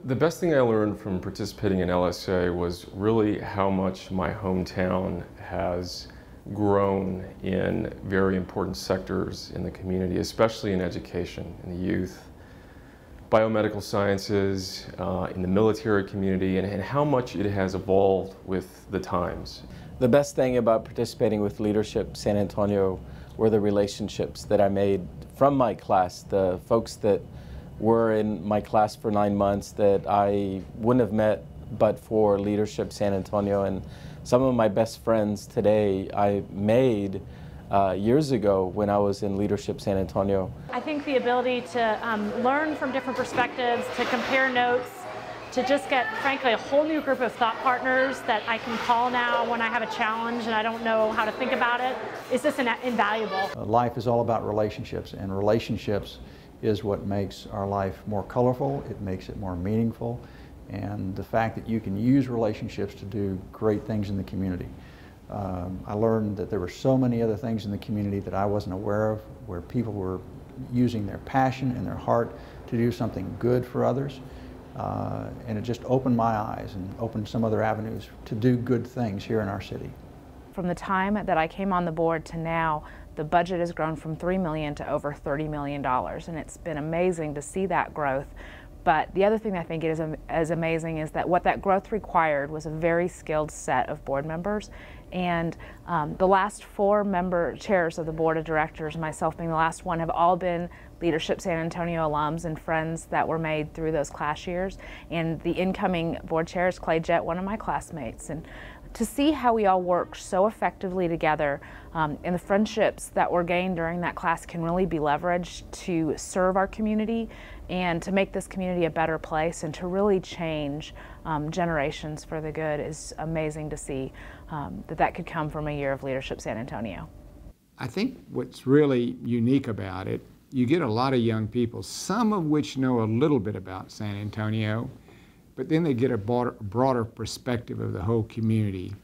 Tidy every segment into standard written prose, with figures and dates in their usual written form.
The best thing I learned from participating in LSA was really how much my hometown has grown in very important sectors in the community, especially in education, in the youth, biomedical sciences, in the military community, and how much it has evolved with the times. The best thing about participating with Leadership San Antonio were the relationships that I made from my class, the folks that were in my class for 9 months that I wouldn't have met but for Leadership San Antonio. And some of my best friends today I made years ago when I was in Leadership San Antonio. I think the ability to learn from different perspectives, to compare notes, to just get, frankly, a whole new group of thought partners that I can call now when I have a challenge and I don't know how to think about it, is just invaluable. Life is all about relationships, and relationships is what makes our life more colorful, it makes it more meaningful, and the fact that you can use relationships to do great things in the community. I learned that there were so many other things in the community that I wasn't aware of, where people were using their passion and their heart to do something good for others, and it just opened my eyes and opened some other avenues to do good things here in our city. From the time that I came on the board to now, the budget has grown from $3 million to over $30 million, and it's been amazing to see that growth. But the other thing I think is as amazing is that what that growth required was a very skilled set of board members. And the last 4 chairs of the board of directors, myself being the last one, have all been Leadership San Antonio alums and friends that were made through those class years. And the incoming board chair is Clay Jett, one of my classmates. And to see how we all work so effectively together, and the friendships that were gained during that class can really be leveraged to serve our community and to make this community a better place and to really change generations for the good is amazing to see that could come from a year of Leadership San Antonio. I think what's really unique about it, you get a lot of young people, some of which know a little bit about San Antonio, but then they get a broader perspective of the whole community,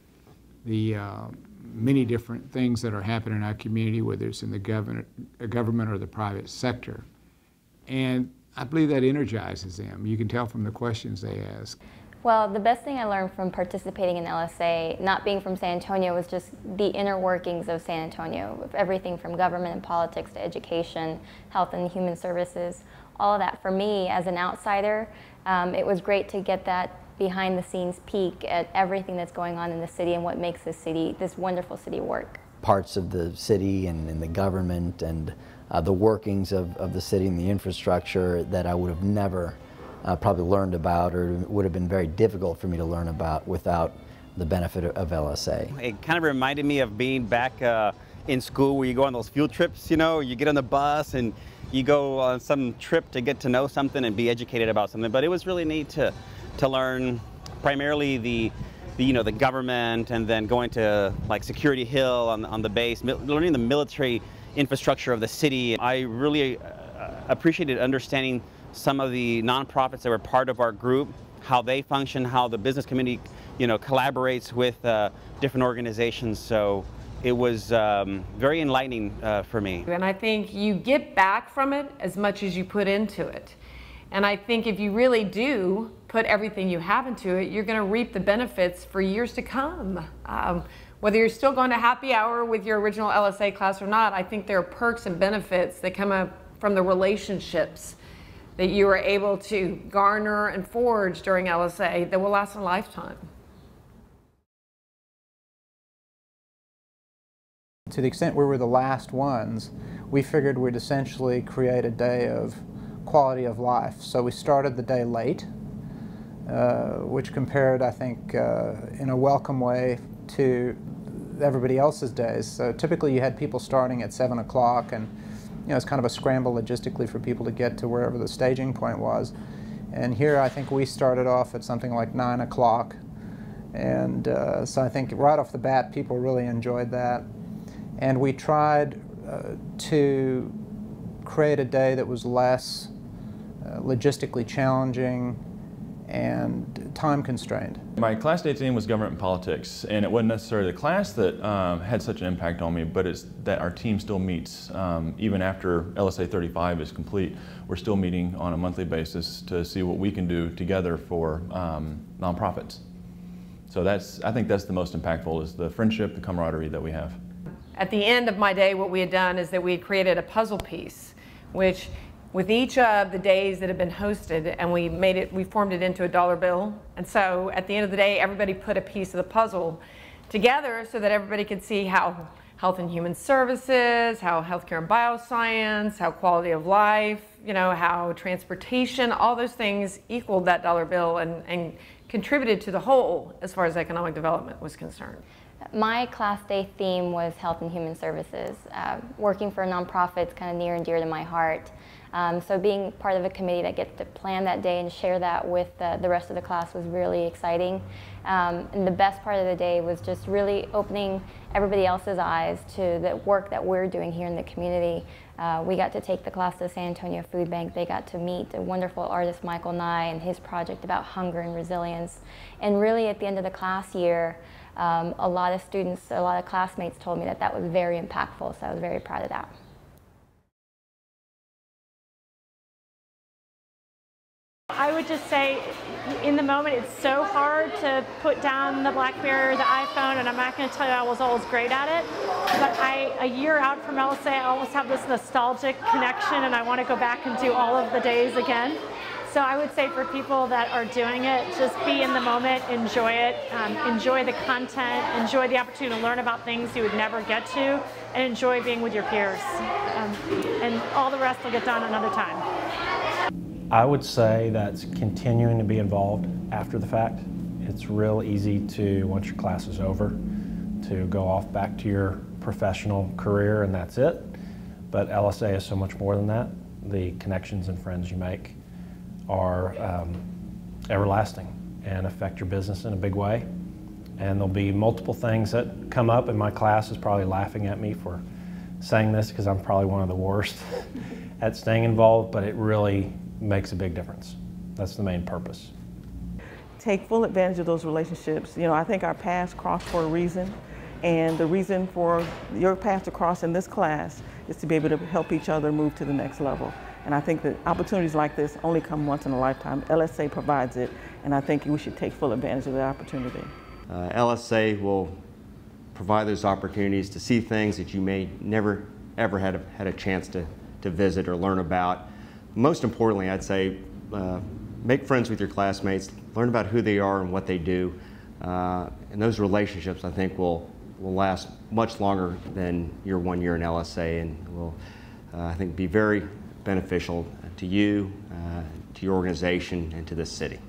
the many different things that are happening in our community, whether it's in the government or the private sector. And I believe that energizes them. You can tell from the questions they ask. Well, the best thing I learned from participating in LSA, not being from San Antonio, was just the inner workings of San Antonio, of everything from government and politics to education, health and human services, all of that. For me, as an outsider, it was great to get that behind-the-scenes peek at everything that's going on in the city and what makes this city, this wonderful city, work. Parts of the city and the government and the workings of the city and the infrastructure that I would have never probably learned about, or would have been very difficult for me to learn about without the benefit of LSA. It kind of reminded me of being back in school, where you go on those field trips, you know, you get on the bus and you go on some trip to get to know something and be educated about something. But it was really neat to learn primarily the government, and then going to like Security Hill on the base, learning the military infrastructure of the city. I really appreciated understanding some of the nonprofits that were part of our group, how they function, how the business community, collaborates with different organizations. So it was very enlightening for me. And I think you get back from it as much as you put into it. And I think if you really do put everything you have into it, you're going to reap the benefits for years to come. Whether you're still going to happy hour with your original LSA class or not, I think there are perks and benefits that come up from the relationships that you are able to garner and forge during LSA that will last a lifetime. To the extent we were the last ones, we figured we'd essentially create a day of quality of life. So we started the day late, which compared, I think, in a welcome way to everybody else's days. So typically you had people starting at 7 o'clock, and it's kind of a scramble logistically for people to get to wherever the staging point was. And here I think we started off at something like 9 o'clock. And so I think right off the bat people really enjoyed that. And we tried to create a day that was less logistically challenging and time constrained. My class day theme was government and politics, and it wasn't necessarily the class that had such an impact on me, but it's that our team still meets. Even after LSA 35 is complete, we're still meeting on a monthly basis to see what we can do together for nonprofits. So I think that's the most impactful, is the friendship, the camaraderie that we have. At the end of my day, what we had done is that we had created a puzzle piece, which with each of the days that have been hosted, and we formed it into a dollar bill. And so at the end of the day, everybody put a piece of the puzzle together so that everybody could see how health and human services, how healthcare and bioscience, how quality of life, how transportation, all those things equaled that dollar bill and contributed to the whole as far as economic development was concerned. My class day theme was health and human services. Working for a nonprofit is kind of near and dear to my heart. So being part of a committee that gets to plan that day and share that with the rest of the class was really exciting. And the best part of the day was just really opening everybody else's eyes to the work that we're doing here in the community. We got to take the class to the San Antonio Food Bank. They got to meet a wonderful artist, Michael Nye, and his project about hunger and resilience. And really at the end of the class year, a lot of students, a lot of classmates told me that that was very impactful, so I was very proud of that. I would just say, in the moment, it's so hard to put down the BlackBerry or the iPhone, and I'm not going to tell you I was always great at it, but a year out from LSA, I always have this nostalgic connection, and I want to go back and do all of the days again. So I would say for people that are doing it, just be in the moment, enjoy it, enjoy the content, enjoy the opportunity to learn about things you would never get to, and enjoy being with your peers. And all the rest will get done another time. I would say that's continuing to be involved after the fact. It's real easy to, once your class is over, to go off back to your professional career and that's it. But LSA is so much more than that. The connections and friends you make are everlasting and affect your business in a big way. And there'll be multiple things that come up, and my class is probably laughing at me for saying this because I'm probably one of the worst at staying involved, but it really makes a big difference. That's the main purpose. Take full advantage of those relationships. I think our paths cross for a reason, and the reason for your path to cross in this class is to be able to help each other move to the next level. And I think that opportunities like this only come once in a lifetime. LSA provides it, and I think we should take full advantage of the opportunity. LSA will provide those opportunities to see things that you may never ever had a chance to visit or learn about. Most importantly, I'd say make friends with your classmates, learn about who they are and what they do, and those relationships I think will last much longer than your 1 year in LSA, and will I think be very beneficial to you, to your organization, and to this city.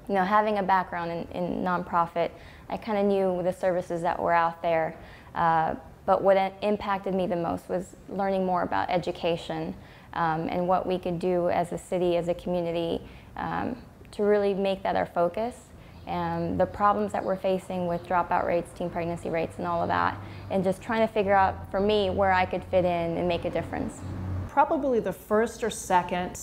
Having a background in nonprofit, I kind of knew the services that were out there. But what impacted me the most was learning more about education and what we could do as a city, as a community, to really make that our focus. And the problems that we're facing with dropout rates, teen pregnancy rates, and all of that, and just trying to figure out, for me, where I could fit in and make a difference. Probably the first or second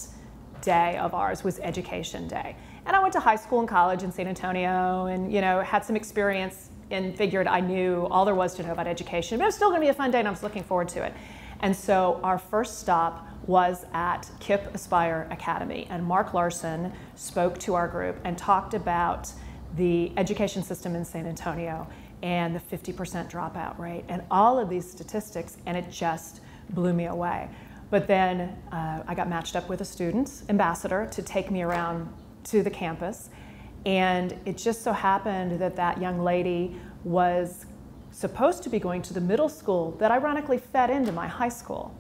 day of ours was Education Day. And I went to high school and college in San Antonio and, had some experience and figured I knew all there was to know about education, but it was still going to be a fun day and I was looking forward to it. And so our first stop was at KIPP Aspire Academy, and Mark Larson spoke to our group and talked about the education system in San Antonio and the 50% dropout rate and all of these statistics, and it just blew me away. But then I got matched up with a student ambassador to take me around to the campus. And it just so happened that that young lady was supposed to be going to the middle school that ironically fed into my high school.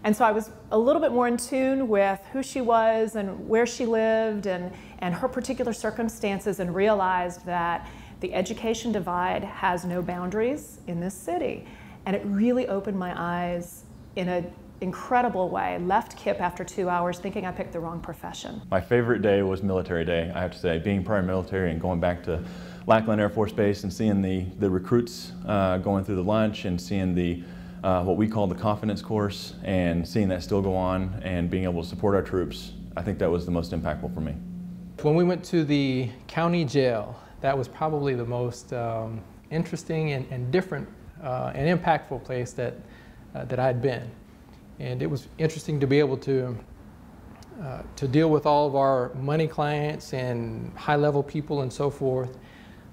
And so I was a little bit more in tune with who she was and where she lived and her particular circumstances, and realized that the education divide has no boundaries in this city. And it really opened my eyes in an incredible way. Left KIPP after 2 hours thinking I picked the wrong profession. My favorite day was Military Day, I have to say. Being prior military and going back to Lackland Air Force Base and seeing the recruits going through the lunch and seeing the what we call the confidence course, and seeing that still go on and being able to support our troops, I think that was the most impactful for me. When we went to the county jail, that was probably the most interesting and different and impactful place that I had been. And it was interesting to be able to deal with all of our money clients and high-level people and so forth,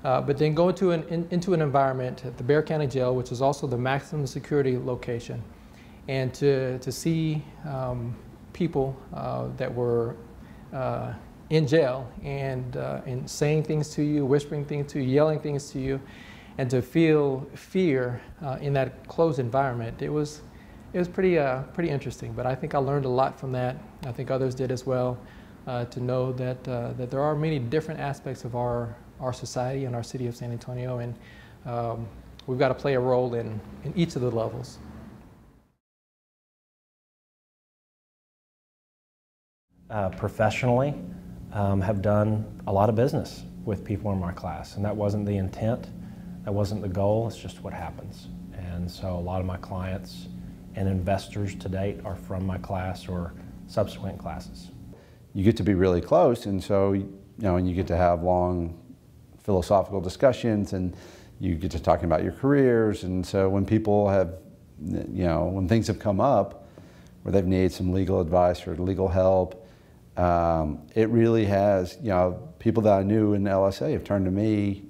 but then go into an environment at the Bexar County Jail, which is also the maximum security location, and to see people that were in jail and saying things to you, whispering things to you, yelling things to you, and to feel fear in that closed environment. It was pretty interesting, but I think I learned a lot from that. I think others did as well, to know that there are many different aspects of our society and our city of San Antonio, and we've got to play a role in each of the levels. Professionally, have done a lot of business with people in my class, and that wasn't the intent, that wasn't the goal, it's just what happens. And so a lot of my clients and investors to date are from my class or subsequent classes. You get to be really close, and so and you get to have long philosophical discussions, and you get to talking about your careers. And so when people have, when things have come up where they've needed some legal advice or legal help, it really has, people that I knew in LSA have turned to me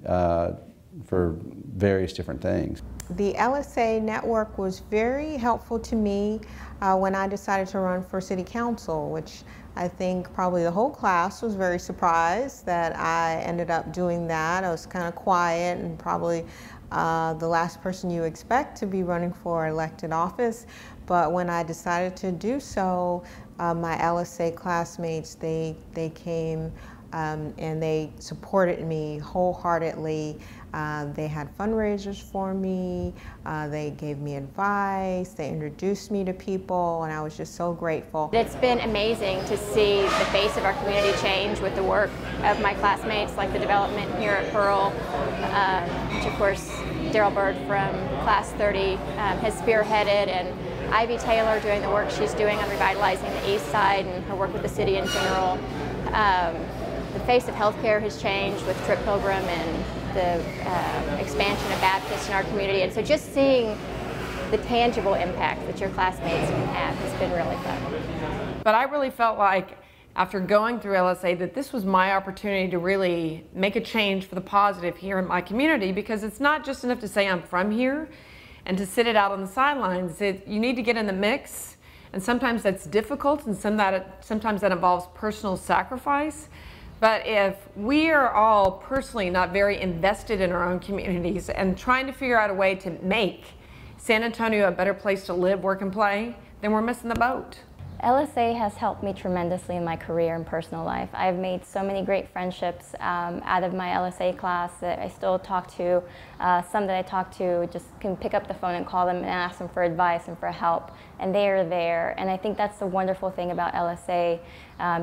for various different things. The LSA network was very helpful to me when I decided to run for city council, which I think probably the whole class was very surprised that I ended up doing that. I was kind of quiet and probably the last person you expect to be running for elected office. But when I decided to do so, my LSA classmates, they came and they supported me wholeheartedly. They had fundraisers for me, they gave me advice, they introduced me to people, and I was just so grateful. It's been amazing to see the face of our community change with the work of my classmates, like the development here at Pearl, which of course Daryl Bird from Class 30 has spearheaded, and Ivy Taylor doing the work she's doing on revitalizing the East Side and her work with the city in general. The face of healthcare has changed with Trip Pilgrim and the expansion of Baptists in our community, and so just seeing the tangible impact that your classmates can have has been really fun. But I really felt like after going through LSA that this was my opportunity to really make a change for the positive here in my community, because it's not just enough to say I'm from here and to sit it out on the sidelines. You need to get in the mix, and sometimes that's difficult, and sometimes that involves personal sacrifice. But if we are all personally not very invested in our own communities and trying to figure out a way to make San Antonio a better place to live, work, and play, then we're missing the boat. LSA has helped me tremendously in my career and personal life. I've made so many great friendships out of my LSA class that I still talk to. Some that I talk to just can pick up the phone and call them and ask them for advice and for help, and they are there. And I think that's the wonderful thing about LSA.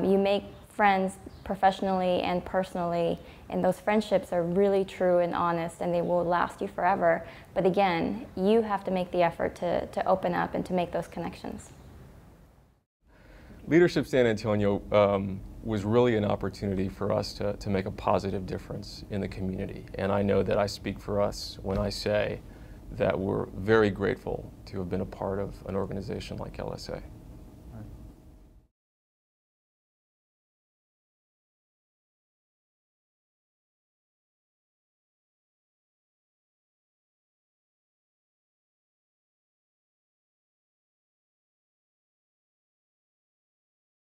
You make friends professionally and personally, and those friendships are really true and honest, and they will last you forever. But again, you have to make the effort to open up and to make those connections. Leadership San Antonio was really an opportunity for us to make a positive difference in the community. And I know that I speak for us when I say that we're very grateful to have been a part of an organization like LSA.